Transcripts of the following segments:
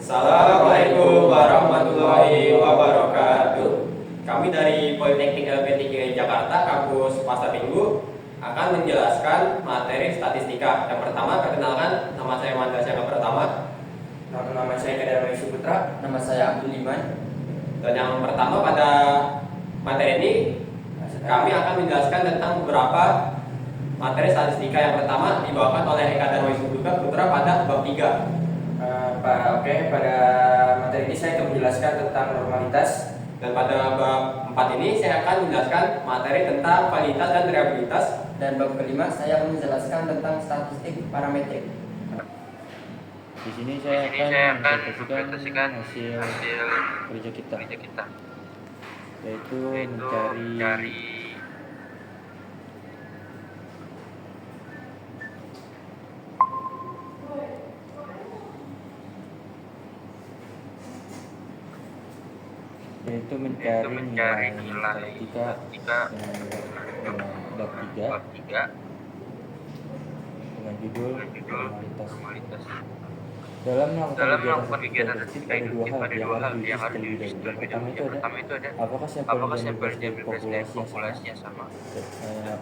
Assalamualaikum warahmatullahi wabarakatuh. Kami dari Politeknik LP3 Jakarta, kampus Pasar Minggu, akan menjelaskan materi statistika. Yang pertama, perkenalkan, nama saya Mandasya yang pertama. Nama saya Kadarwai Suputra. Nama saya Abdul Iman. Dan yang pertama pada materi ini, kami akan menjelaskan tentang beberapa materi statistika. Yang pertama dibawakan oleh Kadarwai Suputra pada bab 3. Pada materi ini saya akan menjelaskan tentang normalitas. Dan pada bab 4 ini saya akan menjelaskan materi tentang validitas dan reliabilitas. Dan bab kelima saya akan menjelaskan tentang statistik parametrik. Di sini saya akan mempresentasikan hasil kerja kita, yaitu mencari nilai statistika dengan bab 3 dengan judul normalitas. Dalam melakukan kegiatan statistik ada dua hal yang harus diuji terlebih dahulu. Yang pertama itu ada apakah sampel yang diambil berdasarkan populasi yang sama,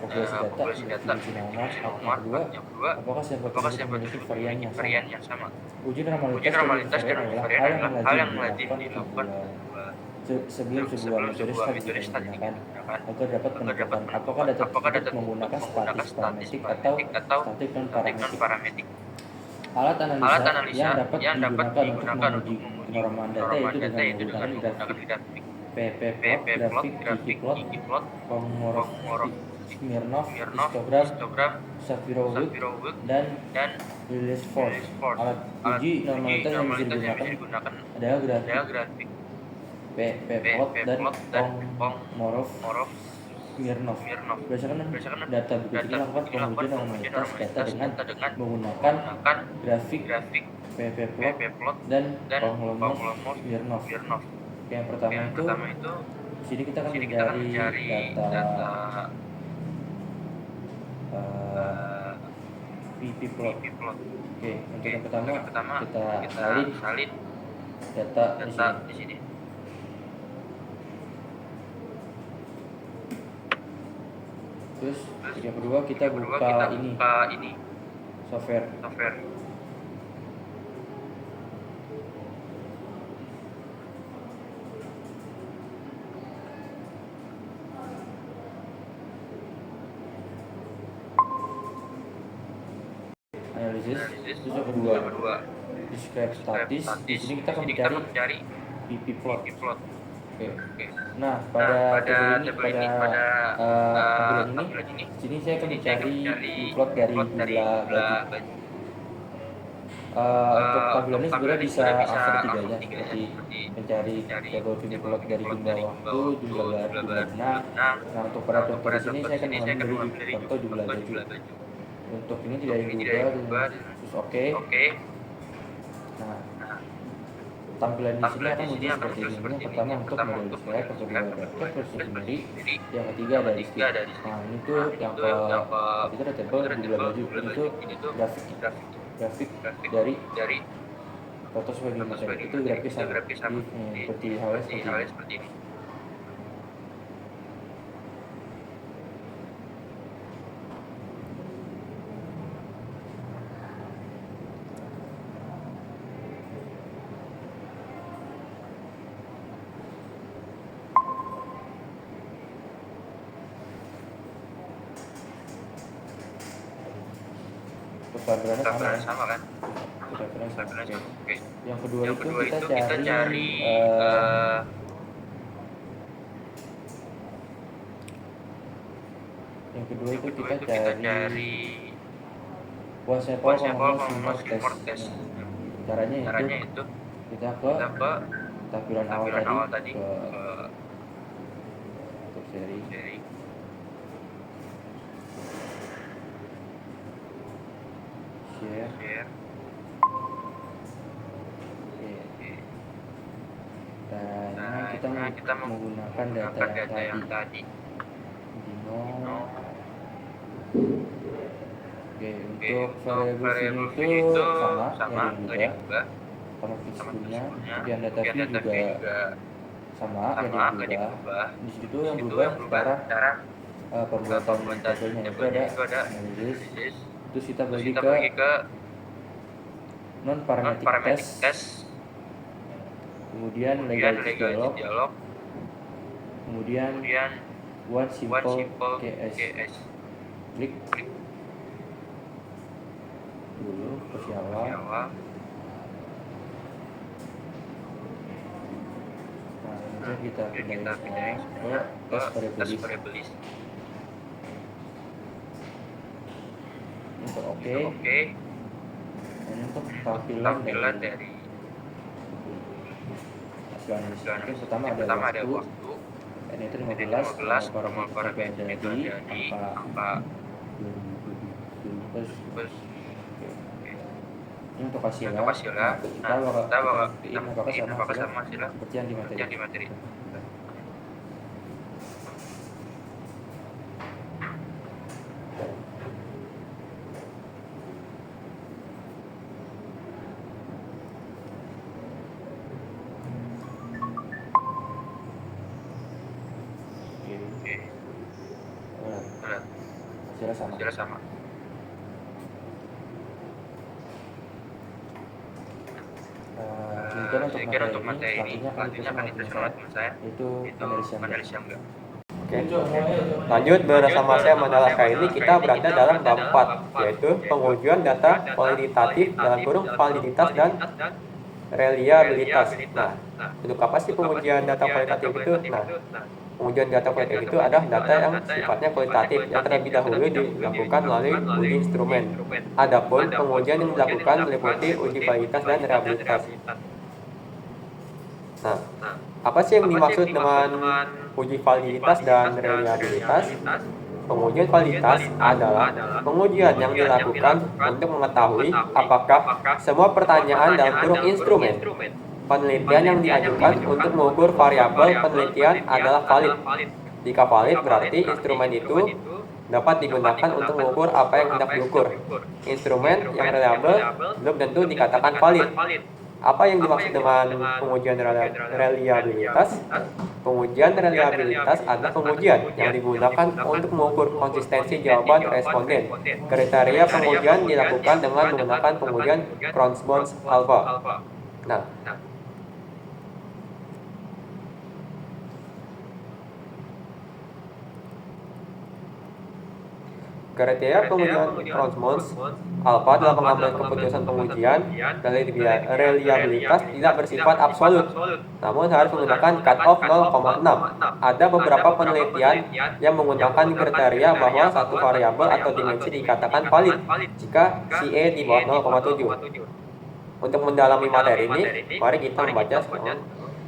populasi data distribusi nomor. Yang kedua, apakah sampel tersebut memiliki varian yang sama. Uji normalitas dan varian adalah hal yang lazim dilakukan sebelum sebuah metode statistik digunakan agar dapat menentukan apakah data tersebut menggunakan statistik parametrik atau statik non parametrik. Alat analisa yang dapat digunakan untuk menguji norma data itu dengan menggunakan grafik ppplot, grafik ggplot, Kolmogorov, Smirnov, histogram, Shapiro-Wilk, dan Lilliesford. Alat uji normalitas yang bisa digunakan adalah grafik ppplot dan Kolmogorov, Smirnov. Berdasarkan data berikut ini lakukan pengujian normalitas data dengan menggunakan grafik ppplot dan Kolmogorov, Smirnov. Yang pertama itu di sini kita akan mencari data ppplot. Oke, untuk yang pertama kita salin data di sini. Terus yang kedua kita buka ini software. Analisis. Terus yang kedua describe statis. Di sini kita akan mencari ppplot. Oke. Nah, pada tampilan ini, sini saya akan mencari plot dari jumlah gaji. Untuk tampilan ini sebenarnya bisa answer 3 ya, seperti mencari table plot dari jumlah waktu, jumlah benang. Nah, untuk pada contoh di sini saya akan mengambil dari contoh jumlah gaji. Untuk ini tidak diubah, terus oke. Nah, tampilan di sini akan muncul seperti ini. Yang pertama untuk model display, yang kedua data versi sendiri, yang ketiga ada list. Nah, ini tuh yang itu ada table jumlah baju. Ini tuh grafik dari foto sebagai materi. Itu grafis seperti halnya seperti ini. Tampilannya sama kan? Oke. Yang kedua itu kita cari wastafel Kolmogorov test. Caranya itu kita ke tampilan awal tadi ke seri. Share. Dan kita menggunakan data yang tadi. Dino. Oke, untuk variabel sini itu sama dari juga. konektif sebelumnya. Kemudian data view juga sama, yang diubah. Di situ yang berubah cara pembuatan tabelnya, itu ada analisis. Terus kita bagi ke non parametric test, kemudian legalities dialog, kemudian one simple KS. Klik dulu versi awal. Nah, kemudian kita pindahin ke test variables. Untuk oke. Dan untuk tampilan dari hasil analisis itu pertama ada waktu, dan itu 15 parameter jadi angka 2017. Ini untuk hasilnya. Kita bakal apakah sama hasilnya seperti yang di materi. Hasilnya sama. Demikian untuk materi ini, artinya kan itu sama teman saya, itu analisa enggak. Oke. Lanjut, bersama saya Mandala ini kita berada dalam bab 4, yaitu pengujian data kualitatif dalam kurung validitas dan reliabilitas. Nah, untuk apa sih pengujian data kualitatif itu? Nah, pengujian data kualitatif itu adalah data yang sifatnya kualitatif yang terlebih dahulu dilakukan melalui uji instrumen. Adapun pengujian yang dilakukan meliputi uji validitas dan reliabilitas. Nah, apa sih yang dimaksud dengan uji validitas dan reliabilitas? Pengujian validitas adalah pengujian yang dilakukan untuk mengetahui apakah semua pertanyaan dalam kurung instrumen penelitian yang diajukan untuk mengukur variabel penelitian adalah valid. Jika valid, berarti instrumen itu dapat digunakan untuk mengukur apa yang hendak diukur. Instrumen yang reliable belum tentu dikatakan valid. Apa yang dimaksud dengan pengujian reliabilitas? Pengujian reliabilitas adalah pengujian yang digunakan untuk mengukur konsistensi jawaban responden. Kriteria pengujian dilakukan dengan menggunakan pengujian Kronsmans alpha. Nah, kriteria pengujian Kronsmans alpha dalam pengambilan keputusan pengujian reliabilitas tidak bersifat absolut, namun harus menggunakan cutoff 0,6. Ada beberapa penelitian yang menggunakan kriteria bahwa satu variabel atau dimensi dikatakan valid jika CA di bawah 0,7. Untuk mendalami materi ini, mari kita membaca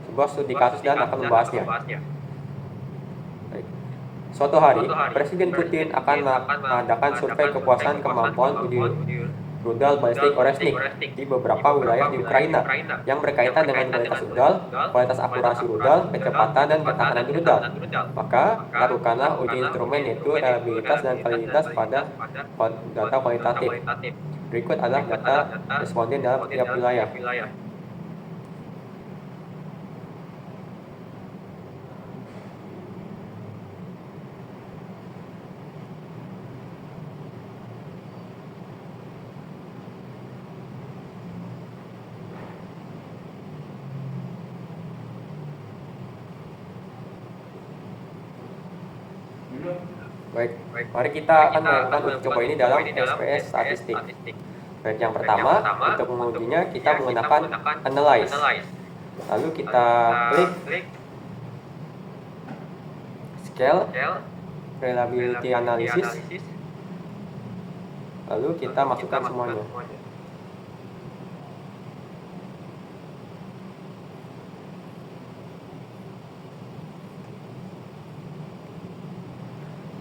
sebuah studi kasus dan akan membahasnya. Suatu hari, Presiden Putin akan mengadakan survei kepuasan kemampuan uji rudal balistik Oresnik di beberapa wilayah di Ukraina yang berkaitan dengan kualitas rudal, kualitas akurasi rudal, kecepatan dan ketahanan rudal. Maka, lakukanlah uji instrumen yaitu reliabilitas dan validitas pada data kualitatif. Berikut adalah data responden dalam setiap wilayah. Baik, mari kita akan melakukan uji coba ini dalam SPS statistik. Baik, yang pertama, untuk mengujinya kita menggunakan analyze. Lalu kita klik scale, reliability analysis. Lalu kita masukkan semuanya.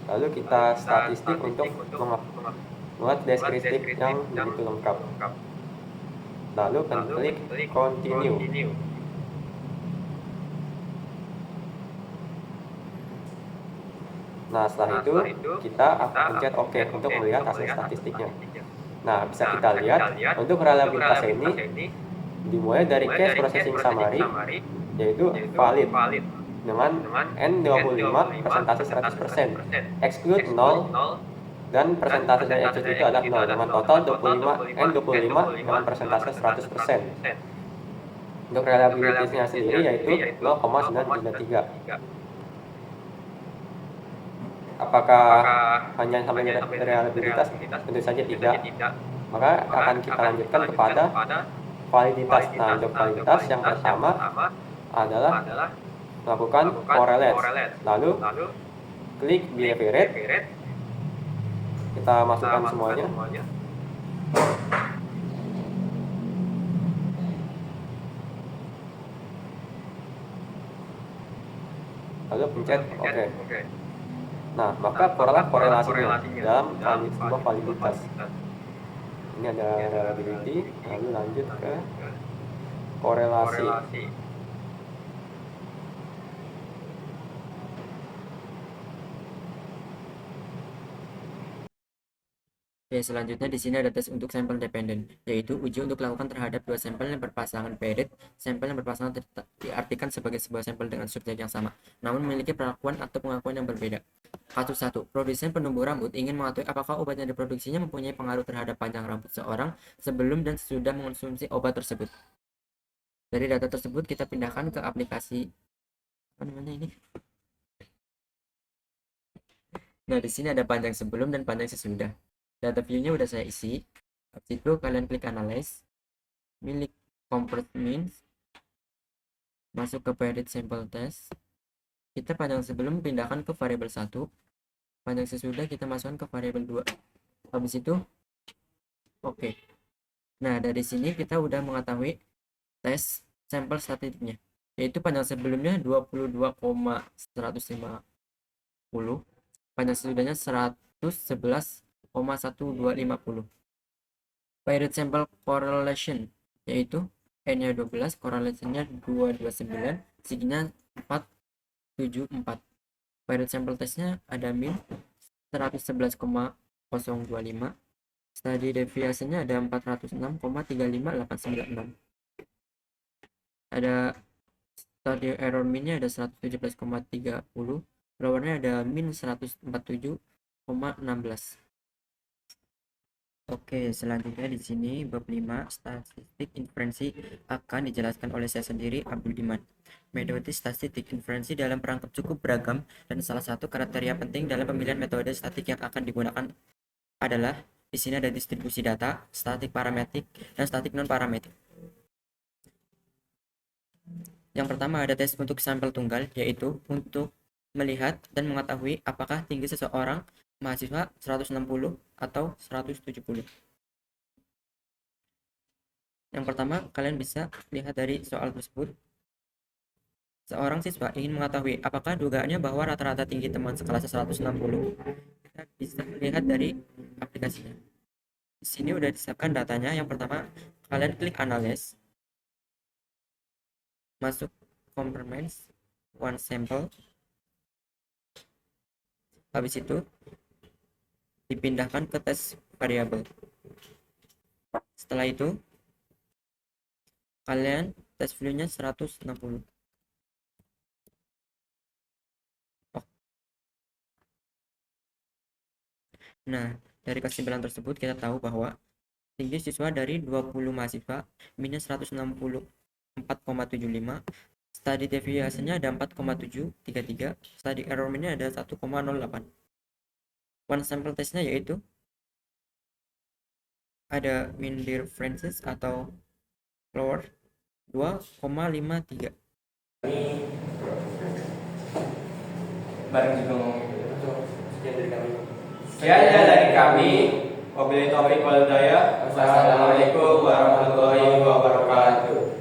Lalu kita statistik untuk membuat deskriptif yang begitu lengkap. Lalu klik continue. Nah, setelah itu kita akan pencet OK untuk melihat hasil statistiknya. Nah, bisa kita lihat untuk reliabilitas ini Dimulai dari case processing summary, yaitu valid dengan N25 persentase 100%, exclude 0, dan persentase dari exclude itu adalah 0 dengan total N25 dengan persentase 100%. Untuk reliability-nya sendiri yaitu 0,933. Apakah hanya sampai reliabilitas? Tentu saja tidak. Maka akan kita lanjutkan kepada validitas. Nah, untuk validitas yang pertama adalah melakukan correlate. Lalu klik behavior rate. Kita masukkan semuanya. Lalu pencet OK. Nah, maka korelasinya dalam sebuah validitas. Ini ada reliability, lalu lanjut ke korelasi. Oke, selanjutnya di sini ada tes untuk sampel dependent, yaitu uji untuk dilakukan terhadap dua sampel yang berpasangan paired. Sampel yang berpasangan diartikan sebagai sebuah sampel dengan subjek yang sama, namun memiliki perlakuan atau pengakuan yang berbeda. Kasus 1. Produsen penumbuh rambut ingin mengetahui apakah obat yang diproduksinya mempunyai pengaruh terhadap panjang rambut seorang sebelum dan sesudah mengonsumsi obat tersebut. Dari data tersebut kita pindahkan ke aplikasi ini. Nah, di sini ada panjang sebelum dan panjang sesudah. Data view-nya udah saya isi. Habis itu kalian klik analyze, milik compare means, masuk ke paired sample test. Kita panjang sebelum pindahkan ke variabel 1, panjang sesudah kita masukkan ke variabel 2. Habis itu oke. Nah, dari sini kita udah mengetahui tes sampel statistiknya, yaitu panjang sebelumnya 22,150, panjang sesudahnya 111,1250. Paired sample correlation, yaitu N-nya 12, correlation-nya 229, siginya 474. Paired sample testnya ada min 111,025, study deviation-nya ada 406,35896, ada study error min-nya ada 117,30, lower-nya ada min 147,16. Oke, selanjutnya di sini bab 5 statistik inferensi akan dijelaskan oleh saya sendiri, Abdul Iman. Metode statistik inferensi dalam perangkat cukup beragam, dan salah satu kriteria penting dalam pemilihan metode statistik yang akan digunakan adalah di sini ada distribusi data, statistik parametrik, dan statistik non parametrik. Yang pertama ada tes untuk sampel tunggal, yaitu untuk melihat dan mengetahui apakah tinggi seseorang mahasiswa 160 atau 170. Yang pertama, kalian bisa lihat dari soal tersebut. Seorang siswa ingin mengetahui apakah dugaannya bahwa rata-rata tinggi teman sekelasnya 160. Kita bisa lihat dari aplikasinya. Di sini udah disiapkan datanya. Yang pertama, kalian klik analyze, masuk compartments, one sample. Habis itu dipindahkan ke tes variabel. Setelah itu kalian tes value-nya 160. Nah, dari kesimpulan tersebut kita tahu bahwa tinggi siswa dari 20 mahasiswa minus 164,75, study deviation-nya ada 4,733, study error min-nya ada 1,08. One sample testnya yaitu ada mean differences atau lower 2,53. Bareng juga ngomong gitu. Sekian dari kami. Wabillahi taufiq wal hidayah. Wassalamualaikum warahmatullahi wabarakatuh.